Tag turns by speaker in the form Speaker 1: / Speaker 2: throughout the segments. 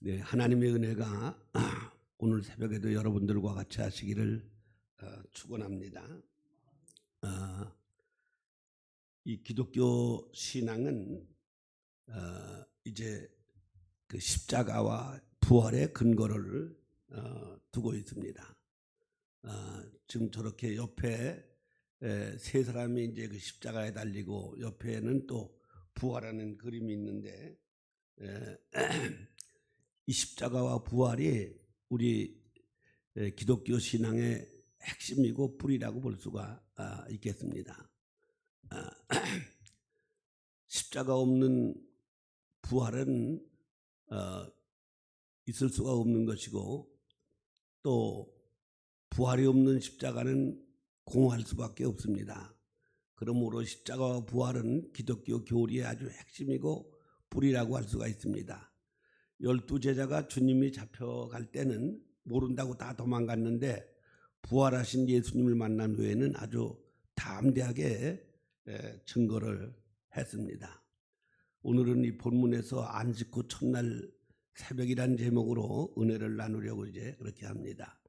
Speaker 1: 네, 하나님의 은혜가 오늘 새벽에도 여러분들과 같이 하시기를 축원합니다. 이 기독교 신앙은 이제 그 십자가와 부활의 근거를 두고 있습니다. 지금 저렇게 옆에 세 사람이 이제 그 십자가에 달리고 옆에는 또 부활하는 그림이 있는데 이 십자가와 부활이 우리 기독교 신앙의 핵심이고 뿌리라고 볼 수가 있겠습니다. 십자가 없는 부활은 있을 수가 없는 것이고 또 부활이 없는 십자가는 공허할 수밖에 없습니다. 그러므로 십자가와 부활은 기독교 교리의 아주 핵심이고 뿌리라고 할 수가 있습니다. 12제자가 주님이 잡혀갈 때는 모른다고 다 도망갔는데 부활하신 예수님을 만난 후에는 아주 담대하게 증거를 했습니다. 오늘은 이 본문에서 안식 후 첫날 새벽이란 제목으로 은혜를 나누려고 이제 그렇게 합니다.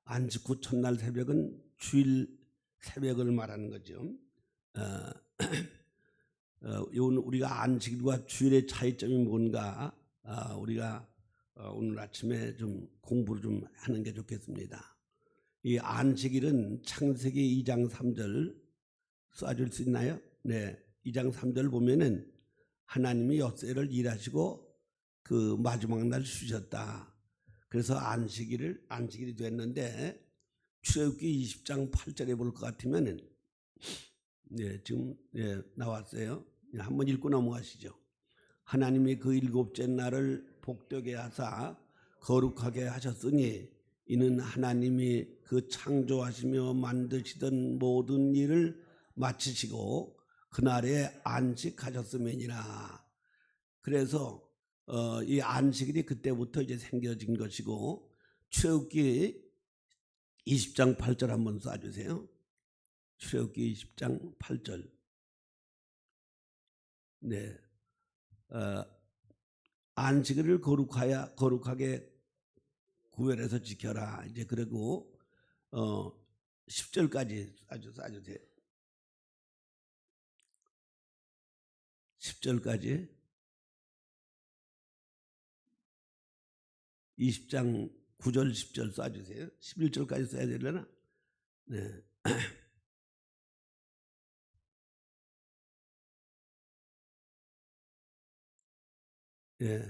Speaker 1: 안식 후 첫날 새벽은 주일 새벽을 말하는 거죠. 우리가 안식일과 주일의 차이점이 뭔가 우리가 오늘 아침에 좀 공부를 좀 하는 게 좋겠습니다. 이 안식일은 창세기 2장 3절 쏴줄 수 있나요? 네, 2장 3절 보면은 하나님이 엿새를 일하시고 그 마지막 날 쉬셨다. 그래서 안식일이 됐는데 출애굽기 20장 8절에 볼 것 같으면은 네, 지금 나왔어요. 한번 읽고 넘어가시죠. 하나님이 그 일곱째 날을 복되게 하사 거룩하게 하셨으니 이는 하나님이 그 창조하시며 만드시던 모든 일을 마치시고 그날에 안식하셨음이니라. 그래서 이 안식일이 그때부터 이제 생겨진 것이고 출애굽기 20장 8절 한번 쏴주세요. 출애굽기 20장 8절. 네, 안식일을 거룩하게 구별해서 지켜라. 이제 그리고 10절까지 쏴주세요. 10절까지 20장 9절 10절 쏴주세요. 11절까지 써야 되려나? 네. 예.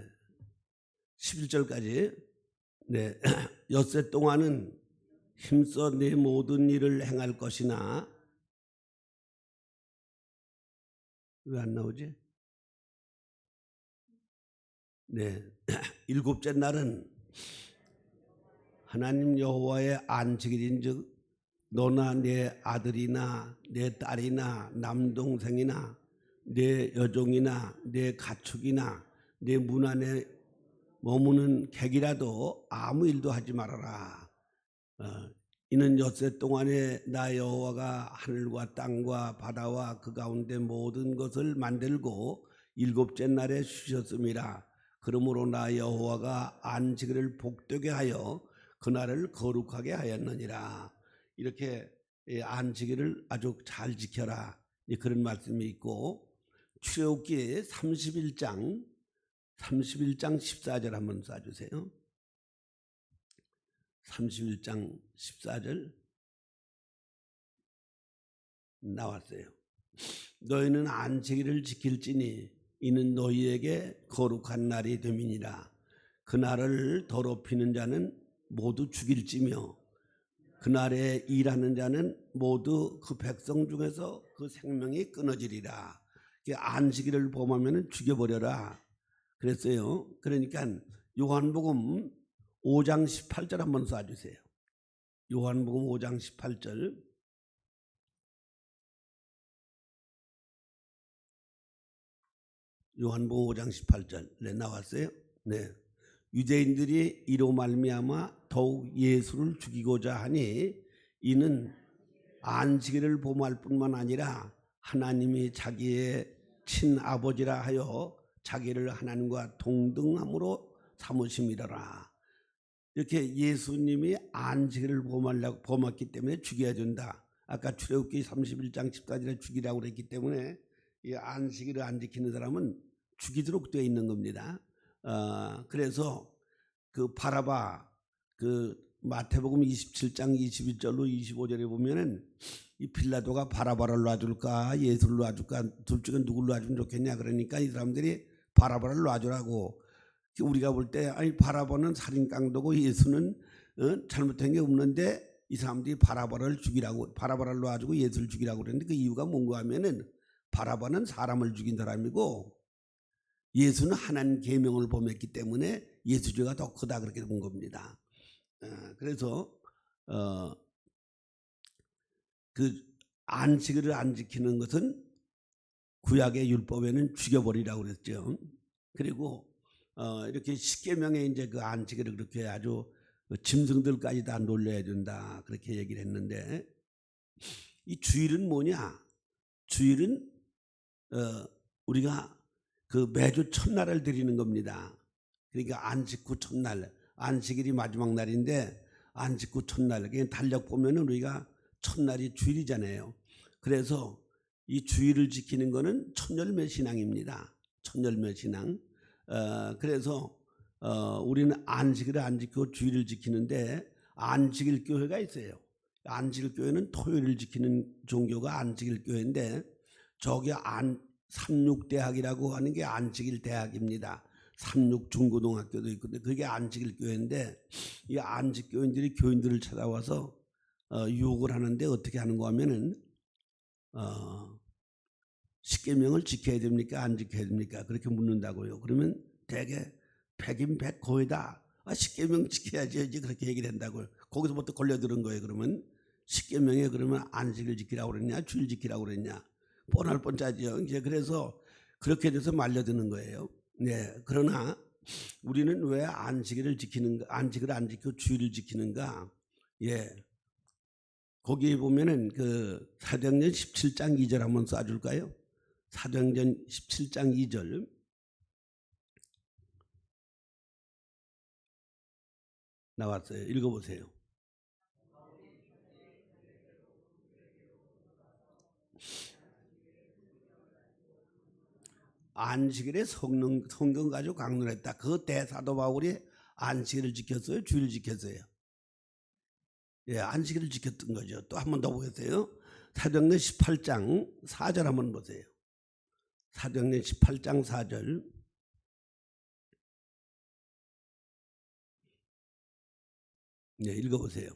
Speaker 1: 11절까지. 네. 엿새 동안은 힘써 내 모든 일을 행할 것이나 왜 안 나오지? 네. 일곱째 날은 하나님 여호와의 안식일인즉 너나 내 아들이나 내 딸이나 남동생이나 내 여종이나 내 가축이나 내 문 안에 머무는 객이라도 아무 일도 하지 말아라. 이는 엿새 동안에 나 여호와가 하늘과 땅과 바다와 그 가운데 모든 것을 만들고 일곱째 날에 쉬셨음이라. 그러므로 나 여호와가 안식일을 복되게 하여 그날을 거룩하게 하였느니라. 이렇게 안식일을 아주 잘 지켜라. 그런 말씀이 있고 출애굽기 31장 14절 한번 쏴주세요. 31장 14절 나왔어요. 너희는 안식일을 지킬지니 이는 너희에게 거룩한 날이 됨이니라. 그날을 더럽히는 자는 모두 죽일지며 그날에 일하는 자는 모두 그 백성 중에서 그 생명이 끊어지리라. 안식일을 범하면 죽여버려라 그랬어요. 그러니까 요한복음 5장 18절 한번 쏴주세요. 요한복음 5장 18절. 요한복음 5장 18절. 네, 나왔어요. 네. 유대인들이 이로 말미암아 더욱 예수를 죽이고자 하니 이는 안식일을 범할 뿐만 아니라 하나님이 자기의 친아버지라 하여 자기를 하나님과 동등함으로 삼으심이더라. 이렇게 예수님이 안식일을 범했기 때문에 죽여야 된다. 아까 출애굽기 31장 14절에 죽이라고 그랬기 때문에 이 안식일을 안 지키는 사람은 죽이도록 되어 있는 겁니다. 그래서 그 바라바, 그 마태복음 27장 21절로 25절에 보면은 이 빌라도가 바라바를 놔줄까 예수를 놔줄까 둘 중에 누굴 놔주면 좋겠냐 그러니까 이 사람들이 바라바를 놔주라고. 우리가 볼 때 아니 바라바는 살인 깡도고 예수는 잘못한 게 없는데 이 사람들이 바라바를 죽이라고, 바라바를 놔주고 예수를 죽이라고 그랬는데 그 이유가 뭔가 하면은 바라바는 사람을 죽인 사람이고 예수는 하나님 계명을 범했기 때문에 예수 죄가 더 크다 그렇게 본 겁니다. 그래서 그 안식일을 안 지키는 것은 구약의 율법에는 죽여버리라고 그랬죠. 그리고 이렇게 십계명에 이제 그 안식일을 그렇게 아주 짐승들까지 다 놀려야 된다 그렇게 얘기를 했는데, 이 주일은 뭐냐? 주일은 우리가 그 매주 첫날을 드리는 겁니다. 그러니까 안식 후 첫날, 안식일이 마지막 날인데 안식 후 첫날, 그냥 달력 보면은 우리가 첫날이 주일이잖아요. 그래서 이 주일을 지키는 거는 천열매 신앙입니다. 천열매 신앙. 그래서 우리는 안식일을 안 지키고 주일을 지키는데 안식일 교회가 있어요. 안식일 교회는 토요일을 지키는 종교가 안식일 교회인데 저기 삼육대학이라고 하는 게 안식일 대학입니다. 삼육중고등학교도 있고 그게 안식일 교회인데 이 안식 교인들이 교인들을 찾아와서 유혹을 하는데 어떻게 하는가 하면은 십계명을 지켜야 됩니까 안 지켜야 됩니까 그렇게 묻는다고요. 그러면 대개 백인백고이다. 십계명 지켜야지 그렇게 얘기를 한다고요. 거기서부터 걸려들은 거예요. 그러면 십계명에 그러면 안식을 지키라고 그랬냐 주일 지키라고 그랬냐 뻔할 뻔짜죠. 이제 그래서 그렇게 돼서 말려드는 거예요. 네, 그러나 우리는 왜 안식일을 지키는가, 안식을 안 지키고 주일을 지키는가? 예, 거기에 보면은 그 사도행전 17장 2절 한번 쏴줄까요? 사도행전 17장 2절. 나왔어요. 읽어보세요. 안식일에 성경 가지고 강론했다. 그 대사도 바울이 안식일을 지켰어요? 주일을 지켰어요? 예, 안식일을 지켰던 거죠. 또 한 번 더 보세요. 사도행전 18장 4절 한번 보세요. 사도행전 18장 4절. 네, 읽어보세요.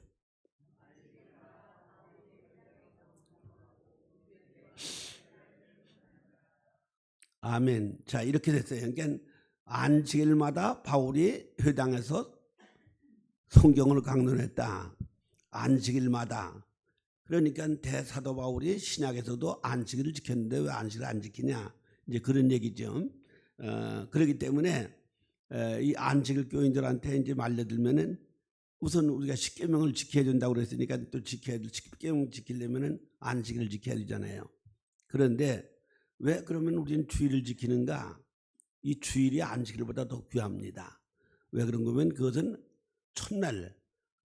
Speaker 1: 아멘. 자, 이렇게 됐어요. 그러니까 안식일마다 바울이 회당에서 성경을 강론했다. 안식일마다. 그러니까 대사도 바울이 신약에서도 안식일을 지켰는데 왜 안식일을 안 지키냐? 이제 그런 얘기죠. 그렇기 때문에 이 안식일 교인들한테 이제 말려들면은 우선 우리가 십계명을 지켜야 된다고 그랬으니까 또 지켜야 될 십계명 지키려면은 안식일을 지켜야 되잖아요. 그런데 왜 그러면 우리는 주일을 지키는가? 이 주일이 안식일보다 더 귀합니다. 왜 그런 거면 그것은 첫날,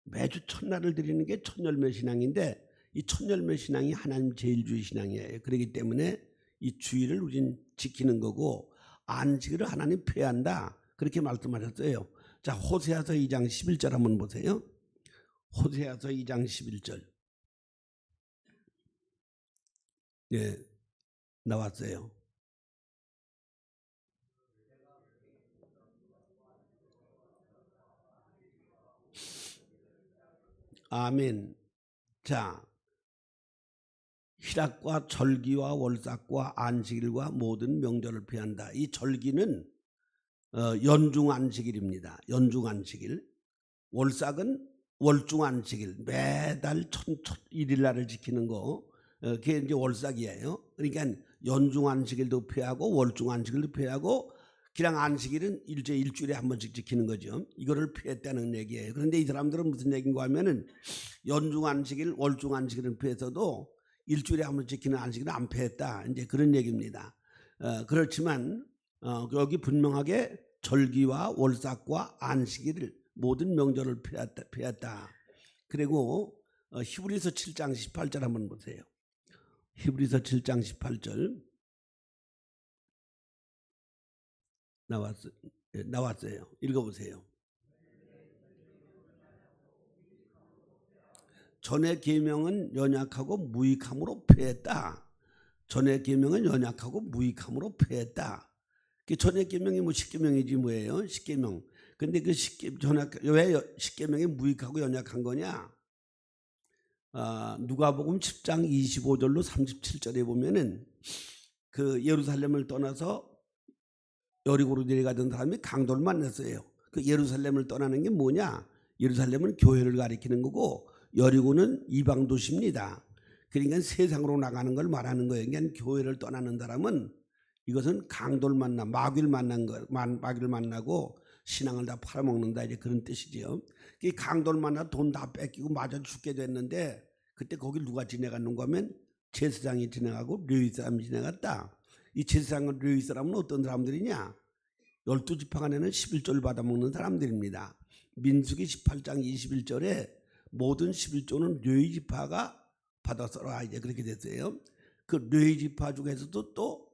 Speaker 1: 매주 첫날을 드리는 게 천열매 신앙인데 이 천열매 신앙이 하나님 제일주의 신앙이에요. 그렇기 때문에 이 주일을 우린 지키는 거고 안식일을 하나님 폐한다. 그렇게 말씀하셨어요. 자, 호세아서 2장 11절 한번 보세요. 호세아서 2장 11절. 예, 나왔어요. 아멘. 자, 희락과 절기와 월삭과 안식일과 모든 명절을 피한다. 이 절기는 연중안식일입니다. 연중안식일. 월삭은 월중안식일. 매달 1일날을 지키는 거. 그게 이제 월삭이에요. 그러니까 연중안식일도 피하고 월중안식일도 피하고 그냥 안식일은 일주일에 한 번씩 지키는 거죠. 이거를 피했다는 얘기예요. 그런데 이 사람들은 무슨 얘기인가 하면은 연중안식일, 월중안식일은 피해서도 일주일에 한 번 지키는 안식일은 안 피했다. 이제 그런 얘기입니다. 그렇지만 여기 분명하게 절기와 월삭과 안식일을 모든 명절을 피했다. 그리고 히브리서 7장 18절 한번 보세요. 히브리서 7장 18절 나왔어요. 읽어보세요. 전의 계명은 연약하고 무익함으로 패했다. 전의 계명은 연약하고 무익함으로 패했다. 전의 계명이 뭐 십계명이지 뭐예요? 십계명. 근데 그 왜 십계명이 무익하고 연약한 거냐? 누가복음 10장 25절로 37절에 보면은 그 예루살렘을 떠나서 여리고로 내려가던 사람이 강도를 만났어요. 그 예루살렘을 떠나는 게 뭐냐? 예루살렘은 교회를 가리키는 거고 여리고는 이방 도시입니다. 그러니까 세상으로 나가는 걸 말하는 거예요. 그러니까 교회를 떠나는 사람은 이것은 강도를 만나 마귀를 마귀를 만나고 신앙을 다 팔아먹는다 이제 그런 뜻이지요. 강도를 만나 돈 다 뺏기고 맞아 죽게 됐는데 그때 거기 누가 지나갔는가 하면 제사장이 지나가고 르위 사람이 지나갔다. 이 제사장과 르위 사람은 어떤 사람들이냐? 12지파 안에는 11조를 받아먹는 사람들입니다. 민수기 18장 21절에 모든 11조는 르위 지파가 받아서라 이제 그렇게 됐어요. 그 르위 지파 중에서도 또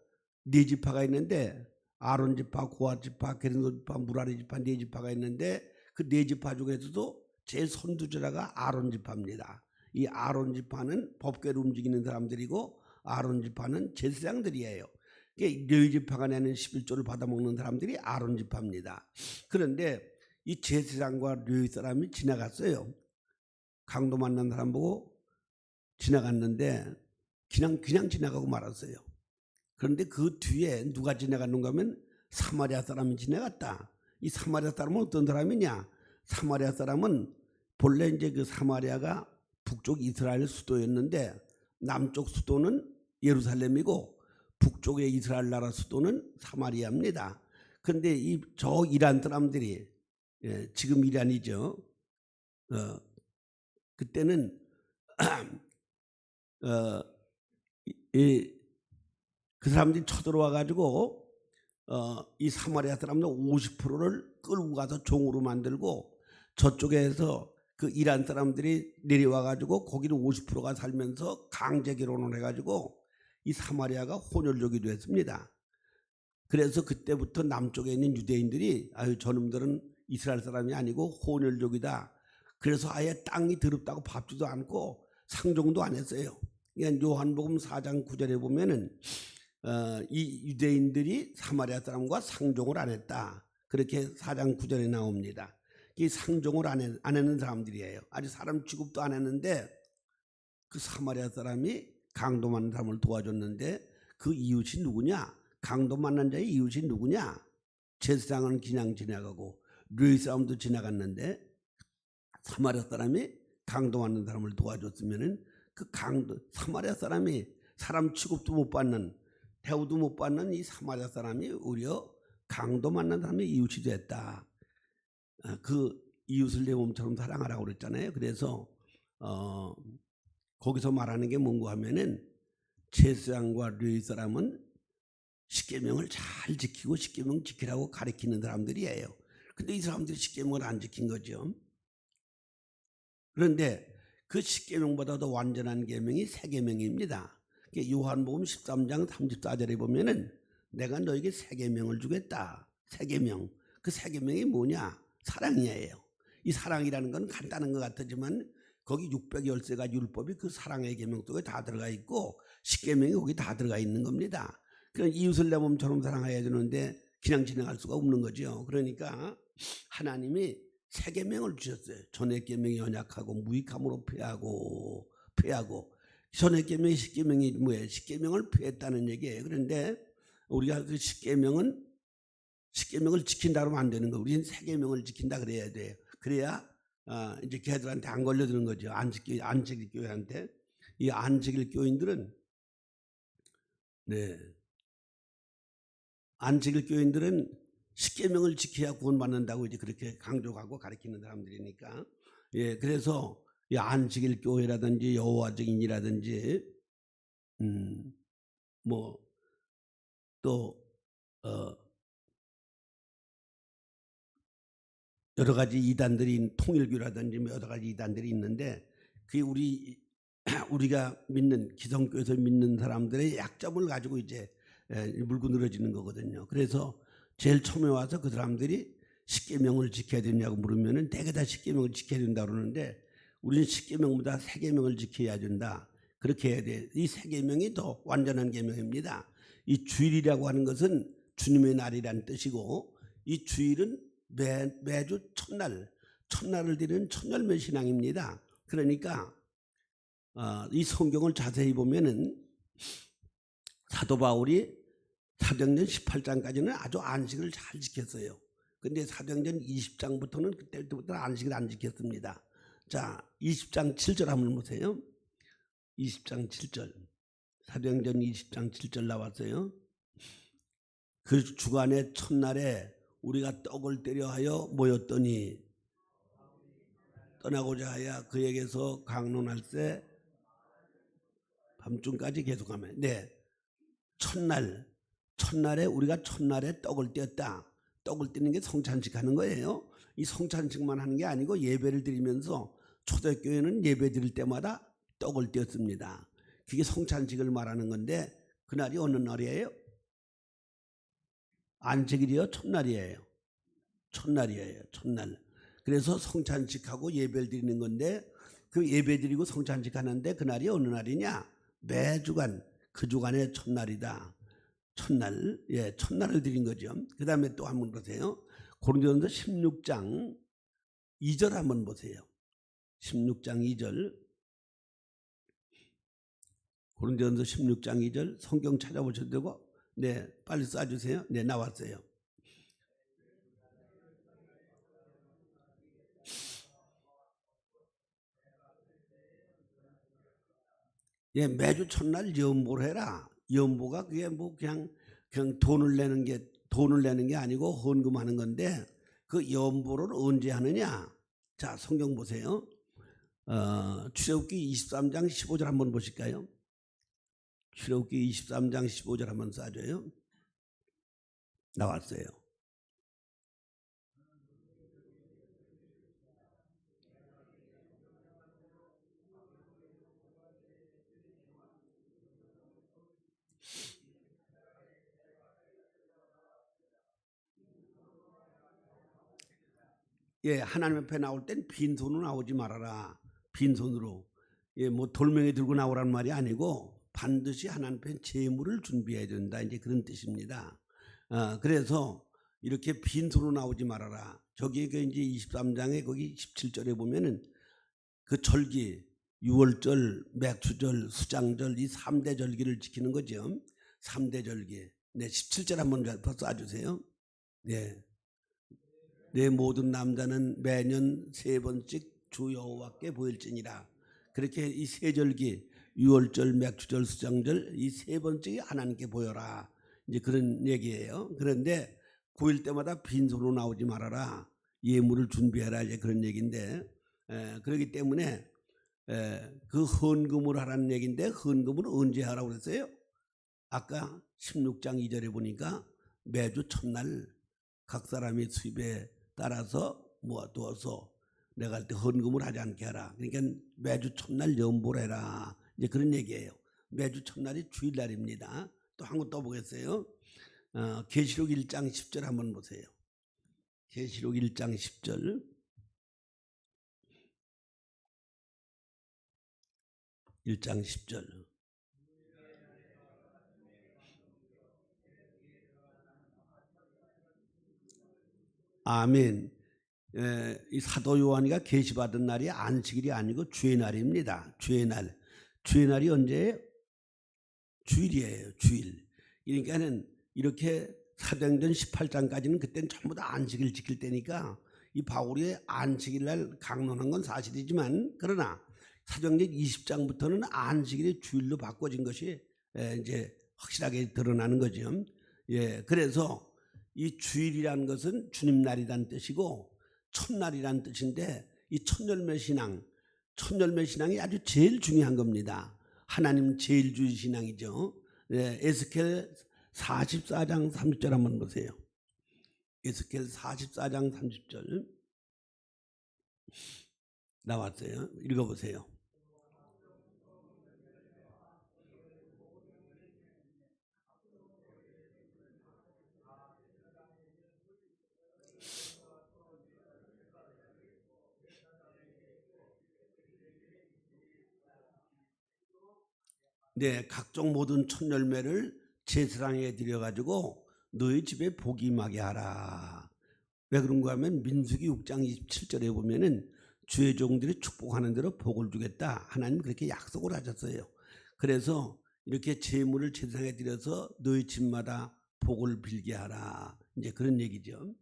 Speaker 1: 네 지파가 있는데 아론 지파, 고핫 지파, 게르손 지파, 무라리 지파 네 지파가 있는데 그 네 지파 중에서도 제일 선두주자가 아론 지파입니다. 이 아론 지파는 법궤를 움직이는 사람들이고 아론 지파는 제사장들이에요. 르위 지파가 내는 11조를 받아먹는 사람들이 아론 지파입니다. 그런데 이 제사장과 르위 사람이 지나갔어요. 강도 만난 사람 보고 지나갔는데 그냥 지나가고 말았어요. 그런데 그 뒤에 누가 지나갔는가 하면 사마리아 사람이 지나갔다. 이 사마리아 사람은 어떤 사람이냐? 사마리아 사람은 본래 이제 그 사마리아가 북쪽 이스라엘 수도였는데 남쪽 수도는 예루살렘이고 북쪽의 이스라엘 나라 수도는 사마리아입니다. 그런데 저 이란 사람들이 지금 이란이죠. 그때는 그 사람들이 쳐들어와 가지고 이 사마리아 사람들 50%를 끌고 가서 종으로 만들고 저쪽에서 그 이란 사람들이 내려와 가지고 거기는 50%가 살면서 강제 결혼을 해 가지고 이 사마리아가 혼혈족이 됐습니다. 그래서 그때부터 남쪽에 있는 유대인들이 저놈들은 이스라엘 사람이 아니고 혼혈족이다. 그래서 아예 땅이 더럽다고 밟지도 않고 상종도 안 했어요. 그러니까 요한복음 4장 9절에 보면은 이 유대인들이 사마리아 사람과 상종을 안 했다. 그렇게 4장 9절에 나옵니다. 이 상종을 안 하는 사람들이에요. 아직 사람 취급도 안 했는데 그 사마리아 사람이 강도 만난 사람을 도와줬는데 그 이웃이 누구냐? 강도 만난 자의 이웃이 누구냐? 제사장은 그냥 지나가고 르위 사람도 지나갔는데 사마리아 사람이 강도 만난 사람을 도와줬으면은 그 사마리아 사람이 사람 취급도 못 받는 대우도 못 받는 이 사마리아 사람이 오히려 강도 만난 사람의 이웃이 됐다. 그 이웃을 내 몸처럼 사랑하라고 그랬잖아요. 그래서 거기서 말하는 게 뭔가 하면은 제사장과 르위 사람은 십계명을 잘 지키고 십계명 지키라고 가르치는 사람들이에요. 근데 이 사람들이 십계명을 안 지킨 거죠. 그런데 그 십계명보다 더 완전한 계명이 새 계명입니다. 요한복음 13장 34절에 보면은 내가 너에게 새 계명을 주겠다. 새 계명. 그 새 계명이 뭐냐? 사랑이에요. 이 사랑이라는 건 간단한 것 같지만 거기 613가지 율법이 그 사랑의 계명 속에 다 들어가 있고 십계명이 거기 다 들어가 있는 겁니다. 그럼 이웃을 내 몸처럼 사랑해야 되는데 그냥 지나갈 수가 없는 거죠. 그러니까 하나님이 새 계명을 주셨어요. 전의 계명이 연약하고 무익함으로 패하고 전의 계명이 십계명이 뭐예요? 십계명을 패했다는 얘기예요. 그런데 우리가 그 십계명을 지킨다 그러면 안 되는 거예요. 우리는 새 계명을 지킨다 그래야 돼요. 그래야 이제 걔들한테 안 걸려드는 거죠. 안식일 교회한테. 이 안식일 교인들은 안식일 교인들은 십계명을 지켜야 구원받는다고 이제 그렇게 강조하고 가르치는 사람들이니까. 그래서 이 안식일 교회라든지 여호와 증인이라든지 뭐 또 여러 가지 이단들이 통일교라든지 여러 가지 이단들이 있는데 그게 우리가 믿는 기성교에서 믿는 사람들의 약점을 가지고 이제 물고 늘어지는 거거든요. 그래서 제일 처음에 와서 그 사람들이 십계명을 지켜야 되냐고 물으면은 대개 다 십계명을 지켜야 된다 그러는데 우리는 십계명보다 세계명을 지켜야 된다. 그렇게 해야 돼. 이 세계명이 더 완전한 계명입니다. 이 주일이라고 하는 것은 주님의 날이란 뜻이고 이 주일은 매주 첫날을 드리는 첫열매 신앙입니다. 그러니까 이 성경을 자세히 보면은 사도 바울이 사도행전 18장까지는 아주 안식을 잘 지켰어요. 근데 사도행전 20장부터는 그때부터 안식을 안 지켰습니다. 자, 20장 7절 한번 보세요. 20장 7절. 사도행전 20장 7절 나왔어요. 그 주간의 첫날에 우리가 떡을 떼려 하여 모였더니 떠나고자 하여 그에게서 강론할세 밤중까지 계속하면 첫날에 우리가 첫날에 떡을 떼었다. 떡을 떼는 게 성찬식 하는 거예요. 이 성찬식만 하는 게 아니고 예배를 드리면서 초대교회는 예배 드릴 때마다 떡을 떼었습니다. 그게 성찬식을 말하는 건데 그날이 어느 날이에요? 안식일이요? 첫날이에요. 첫날. 그래서 성찬식하고 예배를 드리는 건데 그 예배 드리고 성찬식 하는데 그날이 어느 날이냐? 매주간 그 주간의 첫날이다. 첫날을 드린 거죠. 그 다음에 또 한번 보세요. 고린도전서 16장 2절 한번 보세요. 16장 2절. 고린도전서 16장 2절 성경 찾아보셔도 되고 빨리 쏴주세요. 나왔어요. 매주 첫날 연보를 해라. 연보가 그게 뭐 그냥 돈을 내는 게 아니고 헌금하는 건데 그 연보를 언제 하느냐? 자, 성경 보세요. 출애굽기 23장 15절 한번 보실까요? 출애굽기 23장 15절 한번 쏴줘요. 나왔어요. 하나님 앞에 나올 땐 빈손으로 나오지 말아라. 빈손으로. 뭐 돌멩이 들고 나오라는 말이 아니고 반드시 하나님 앞에 제물을 준비해야 된다. 이제 그런 뜻입니다. 그래서 이렇게 빈손으로 나오지 말아라. 저기 이제 23장에 거기 17절에 보면은 그 절기, 유월절, 맥추절, 수장절 이 3대 절기를 지키는 거죠. 3대 절기. 17절 한번 쏴주세요. 내 모든 남자는 매년 3번씩 주 여호와께 보일지니라. 그렇게 이 세 절기, 유월절, 맥추절, 수장절 이 3번씩이 하나님께 보여라. 이제 그런 얘기예요. 그런데 보일 때마다 빈손으로 나오지 말아라. 예물을 준비해라. 이제 그런 얘기인데 그렇기 때문에 그 헌금을 하라는 얘기인데 헌금을 언제 하라고 그랬어요? 아까 16장 2절에 보니까 매주 첫날 각 사람의 수입에 따라서 모아두어서 내가 할 때 헌금을 하지 않게 하라. 그러니까 매주 첫날 연보를 해라. 이제 그런 얘기예요. 매주 첫날이 주일날입니다. 또 한 번 더 보겠어요. 계시록 1장 10절 한번 보세요. 계시록 1장 10절. 1장 10절. 아멘. 이 사도 요한이가 계시받은 날이 안식일이 아니고 주의 날입니다. 주의 날이 언제예요? 주일이에요. 주일. 그러니까는 이렇게 사도행전 18장까지는 그때는 전부 다 안식일 지킬 때니까 이 바울이 안식일 날 강론한 건 사실이지만 그러나 사도행전 20장부터는 안식일이 주일로 바꿔진 것이 이제 확실하게 드러나는 거죠. 그래서 이 주일이라는 것은 주님 날이란 뜻이고 첫날이란 뜻인데 이 첫열매 신앙이 아주 제일 중요한 겁니다. 하나님 제일주의 신앙이죠. 에스겔 44장 30절 한번 보세요. 에스겔 44장 30절. 나왔어요. 읽어보세요. 네, 각종 모든 첫 열매를 제사장에 드려가지고 너희 집에 복이 임하게 하라. 왜 그런가 하면 민수기 6장 27절에 보면은 주의 종들이 축복하는 대로 복을 주겠다. 하나님 그렇게 약속을 하셨어요. 그래서 이렇게 제물을 제사장에 드려서 너희 집마다 복을 빌게 하라. 이제 그런 얘기죠.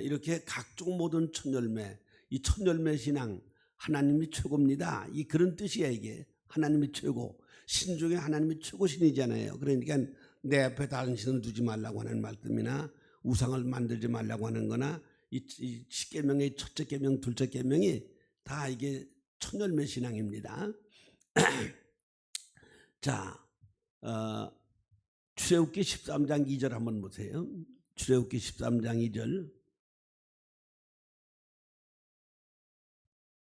Speaker 1: 이렇게 각종 모든 첫 열매, 이 첫 열매 신앙 하나님이 최고입니다. 이 그런 뜻이야 이게. 하나님이 최고. 신 중에 하나님이 최고 신이잖아요. 그러니까 내 앞에 다른 신을 두지 말라고 하는 말씀이나 우상을 만들지 말라고 하는 거나 이 십계명의 첫째 계명, 둘째 계명이 다 이게 첫 열매 신앙입니다. 자, 출애굽기 13장 2절 한번 보세요. 출애굽기 13장 2절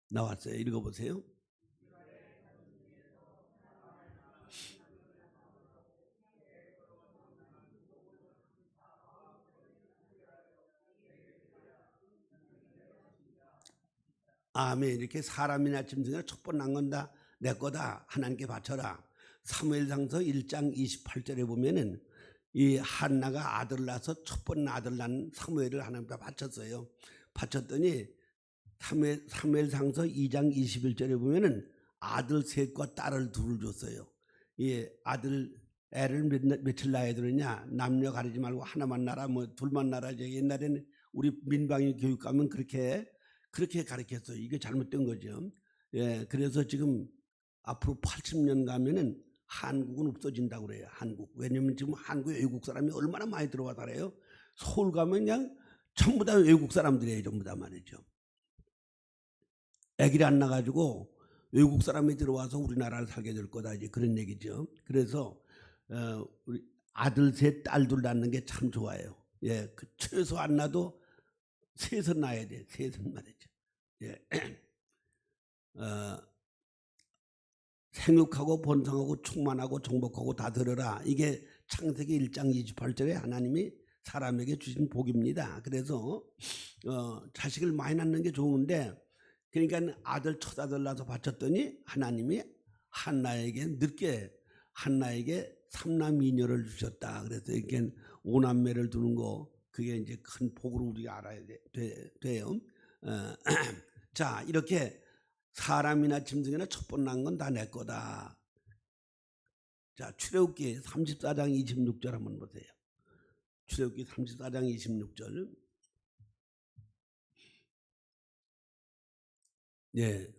Speaker 1: 나왔어요. 읽어보세요. 아멘. 이렇게 사람이나 짐승이나 첫 번 난 건 다 내 거다. 하나님께 바쳐라. 사무엘상서 1장 28절에 보면은 이 한나가 아들을 낳아서 첫 번 아들 낳은 사무엘을 하나님께 바쳤어요. 바쳤더니 사무엘상서 2장 21절에 보면은 아들 셋과 딸을 둘을 줬어요. 이 아들 애를 며칠 낳아야 되느냐, 남녀 가리지 말고 하나만 낳아라, 뭐 둘만 낳아라. 옛날에는 우리 민방위 교육 가면 그렇게 가르쳤어요. 이게 잘못된 거죠. 예, 그래서 지금 앞으로 80년 가면은 한국은 없어진다고 그래요. 한국. 왜냐면 지금 한국에 외국 사람이 얼마나 많이 들어와 살아요. 서울 가면 그냥 전부 다 외국 사람들이에요. 전부 다 말이죠. 아기를 안 낳아가지고 외국 사람이 들어와서 우리나라를 살게 될 거다. 이제 그런 얘기죠. 그래서 우리 아들 셋, 딸 둘 낳는 게 참 좋아요. 예, 그 최소 안 낳아도 셋은 낳아야 돼. 셋은 말이죠. 예. 생육하고 번성하고 충만하고 정복하고 다 들어라. 이게 창세기 1장 28절에 하나님이 사람에게 주신 복입니다. 그래서 자식을 많이 낳는 게 좋은데, 그러니까 아들 첫 아들 낳아서 바쳤더니 하나님이 한나에게 삼남 이녀를 주셨다. 그래서 이렇게 오남매를 두는 거, 그게 이제 큰 복으로 우리가 알아야 돼요. 자, 이렇게 사람이나 짐승이나 첫 번 난 건 다 내 거다. 자, 출애굽기 34장 26절 한번 보세요. 출애굽기 34장 26절. 네,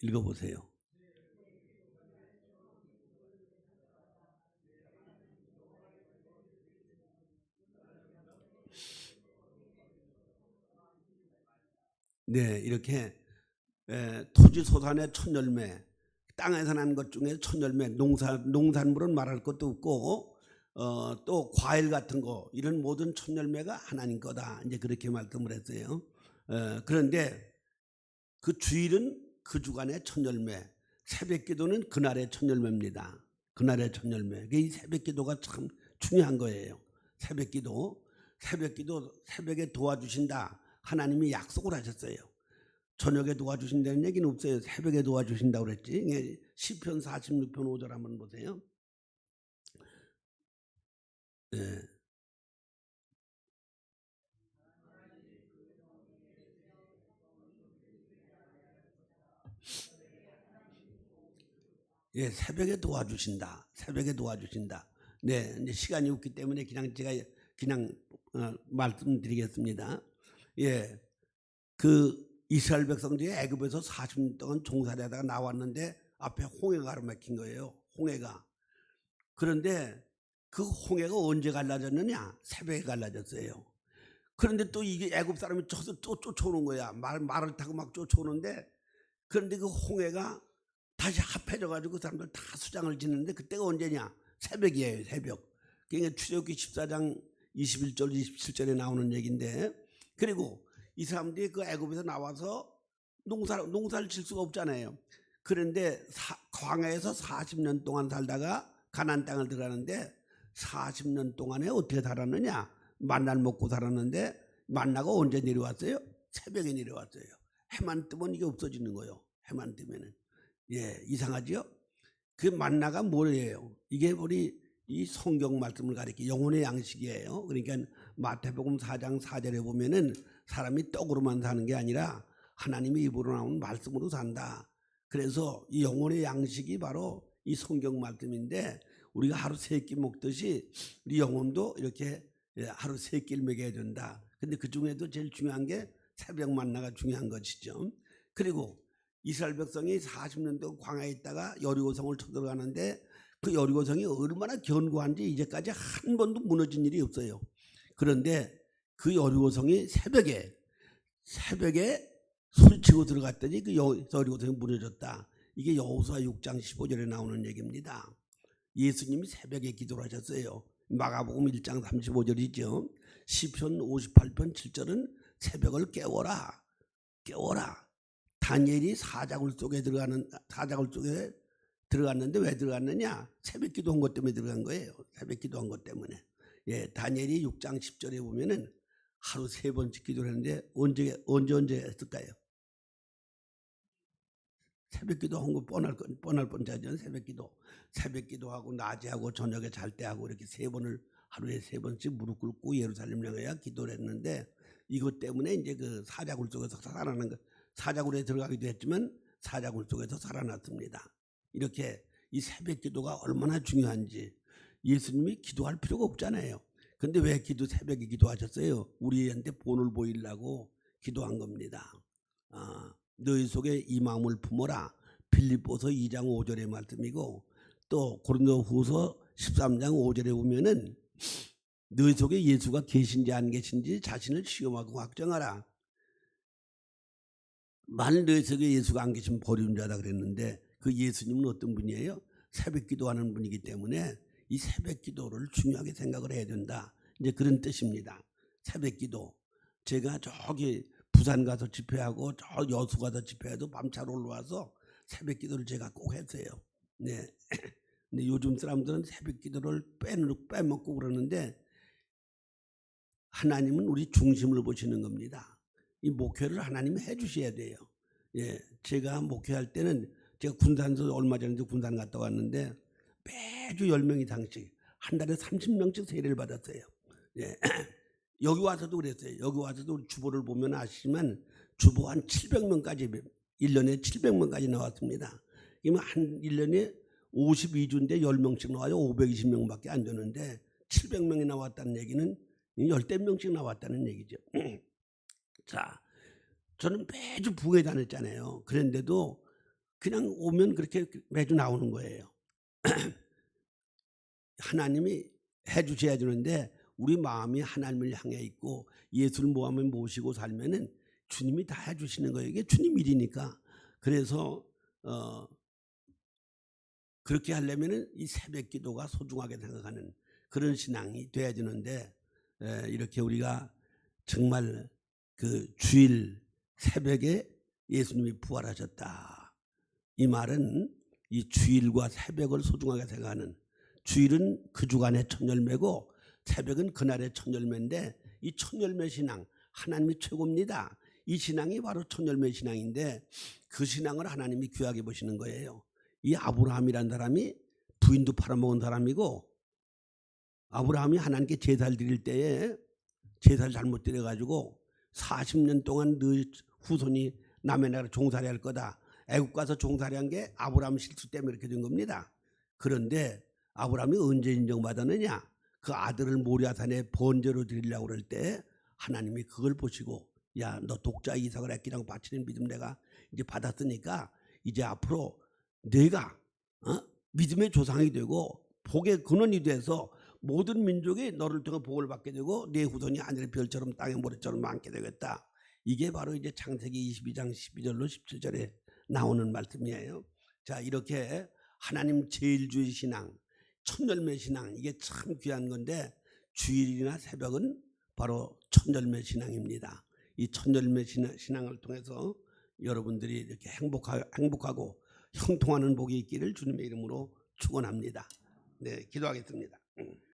Speaker 1: 읽어보세요. 네, 이렇게 토지 소산의 첫 열매, 땅에서 난 것 중에 첫 열매, 농산물은 말할 것도 없고 또 과일 같은 거, 이런 모든 첫 열매가 하나님 거다. 이제 그렇게 말씀을 했어요. 그런데 그 주일은 그 주간의 첫 열매, 새벽기도는 그날의 첫 열매입니다. 그날의 첫 열매. 이 새벽기도가 참 중요한 거예요. 새벽기도, 새벽에 도와주신다. 하나님이 약속을 하셨어요. 저녁에 도와주신다는 얘기는 없어요. 새벽에 도와주신다고 그랬지. 시편 46편 5절 한번 보세요. 예. 예, 새벽에 도와주신다. 새벽에 도와주신다. 네, 이제 시간이 없기 때문에 제가 말씀드리겠습니다. 예, 그 이스라엘 백성들이 애굽에서 40년 동안 종살이하다가 나왔는데 앞에 홍해가 가로막힌 거예요. 홍해가. 그런데 그 홍해가 언제 갈라졌느냐? 새벽에 갈라졌어요. 그런데 또 이게 애굽 사람이 또 쫓아오는 거야. 말을 타고 막 쫓아오는데, 그런데 그 홍해가 다시 합해져 가지고 그 사람들 다 수장을 짓는데, 그때가 언제냐? 새벽이에요. 새벽. 그러니까 출애굽기 14장 21절 27절에 나오는 얘기인데, 그리고 이 사람들이 그 애굽에서 나와서 농사를 질 수가 없잖아요. 그런데 광야에서 40년 동안 살다가 가나안 땅을 들어가는데 40년 동안에 어떻게 살았느냐? 만나를 먹고 살았는데 만나가 언제 내려왔어요? 새벽에 내려왔어요. 해만 뜨면 이게 없어지는 거예요. 해만 뜨면은. 이상하죠? 그 만나가 뭐예요? 이게 우리 이 성경 말씀을 가리켜 영혼의 양식이에요. 그러니까 마태복음 4장 4절에 보면은 사람이 떡으로만 사는 게 아니라 하나님의 입으로 나오는 말씀으로 산다. 그래서 이 영혼의 양식이 바로 이 성경 말씀인데 우리가 하루 3끼 먹듯이 우리 영혼도 이렇게 하루 3끼를 먹여야 된다. 근데 그 중에도 제일 중요한 게 새벽 만나가 중요한 것이죠. 그리고 이스라엘 백성이 40년 동안 광야에 있다가 여리고성을 쳐들어가는데 그 여리고성이 얼마나 견고한지 이제까지 한 번도 무너진 일이 없어요. 그런데 그 여리고성이 새벽에 소리치고 들어갔더니 그 여리고성이 무너졌다. 이게 여호수아 6장 15절에 나오는 얘기입니다. 예수님이 새벽에 기도를 하셨어요. 마가복음 1장 35절이죠. 시편 58편 7절은 새벽을 깨워라. 다니엘이 사자굴 속에 들어갔는데 왜 들어갔느냐? 새벽 기도한 것 때문에 들어간 거예요. 새벽 기도한 것 때문에. 다니엘이 6장 10절에 보면은 하루 3번씩 기도를 했는데 언제 했을까요? 새벽 기도한 거 뻔할 뻔하죠. 새벽 기도하고 낮에 하고 저녁에 잘 때 하고 이렇게 하루에 3번씩 무릎 꿇고 예루살렘 향하여 기도를 했는데 이것 때문에 이제 그 사자굴 속에서 살아나는 거, 사자굴에 들어가기도 했지만 사자굴 속에서 살아났습니다. 이렇게 이 새벽 기도가 얼마나 중요한지 예수님이 기도할 필요가 없잖아요. 근데 왜 새벽에 기도하셨어요? 우리한테 본을 보이려고 기도한 겁니다. 너희 속에 이 마음을 품어라. 빌립보서 2장 5절의 말씀이고 또 고린도후서 13장 5절에 보면은 너희 속에 예수가 계신지 안 계신지 자신을 시험하고 확정하라. 만일 너희 속에 예수가 안 계시면 버리는 자다 그랬는데 그 예수님은 어떤 분이에요? 새벽 기도하는 분이기 때문에 이 새벽 기도를 중요하게 생각을 해야 된다. 이제 그런 뜻입니다. 새벽 기도. 제가 저기 부산 가서 집회하고 저 여수 가서 집회해도 밤차로 올라와서 새벽 기도를 제가 꼭 했어요. 네. 근데 요즘 사람들은 새벽 기도를 빼먹고 그러는데 하나님은 우리 중심을 보시는 겁니다. 이 목회를 하나님이 해주셔야 돼요. 제가 목회할 때는 제가 군산에서 얼마 전에 군산 갔다 왔는데 매주 10명 이상씩 한 달에 30명씩 세례를 받았어요. 여기 와서도 그랬어요. 여기 와서도 우리 주보를 보면 아시지만 주보 한 700명까지 1년에 700명까지 나왔습니다. 그러면 한 1년에 52주인데 10명씩 나와요. 520명밖에 안 되는데 700명이 나왔다는 얘기는 10명씩 나왔다는 얘기죠. 자, 저는 매주 부에 다녔잖아요. 그런데도 그냥 오면 그렇게 매주 나오는 거예요. 하나님이 해주셔야 되는데 우리 마음이 하나님을 향해 있고 예수를 모시고 살면은 주님이 다 해주시는 거예요. 이게 주님 일이니까. 그래서 그렇게 하려면은 이 새벽 기도가 소중하게 생각하는 그런 신앙이 돼야 되는데 이렇게 우리가 정말 그 주일 새벽에 예수님이 부활하셨다. 이 말은 이 주일과 새벽을 소중하게 생각하는, 주일은 그 주간의 첫 열매고 새벽은 그날의 첫 열매인데 이 첫 열매 신앙, 하나님이 최고입니다. 이 신앙이 바로 첫 열매 신앙인데 그 신앙을 하나님이 귀하게 보시는 거예요. 이 아브라함이라는 사람이 부인도 팔아먹은 사람이고 아브라함이 하나님께 제사를 드릴 때에 제사를 잘못 드려가지고 40년 동안 너 후손이 남의 나라 종살이 할 거다. 애국 가서 종살이 한 게 아브라함 실수 때문에 이렇게 된 겁니다. 그런데 아브라함이 언제 인정받았느냐? 그 아들을 모리아산에 번제로 드리려고 그럴 때 하나님이 그걸 보시고 야, 너 독자 이삭을 아끼라고 바치는 믿음 내가 이제 받았으니까 이제 앞으로 내가 믿음의 조상이 되고 복의 근원이 돼서 모든 민족이 너를 통해 복을 받게 되고 내 후손이 하늘의 별처럼 땅의 모래처럼 많게 되겠다. 이게 바로 이제 창세기 22장 12절로 17절에 나오는 말씀이에요. 자, 이렇게 하나님 제일주의 신앙, 첫열매 신앙, 이게 참 귀한 건데 주일이나 새벽은 바로 첫열매 신앙입니다. 이 첫열매 신앙을 통해서 여러분들이 이렇게 행복하고 형통하는 복이 있기를 주님의 이름으로 축원합니다. 네, 기도하겠습니다.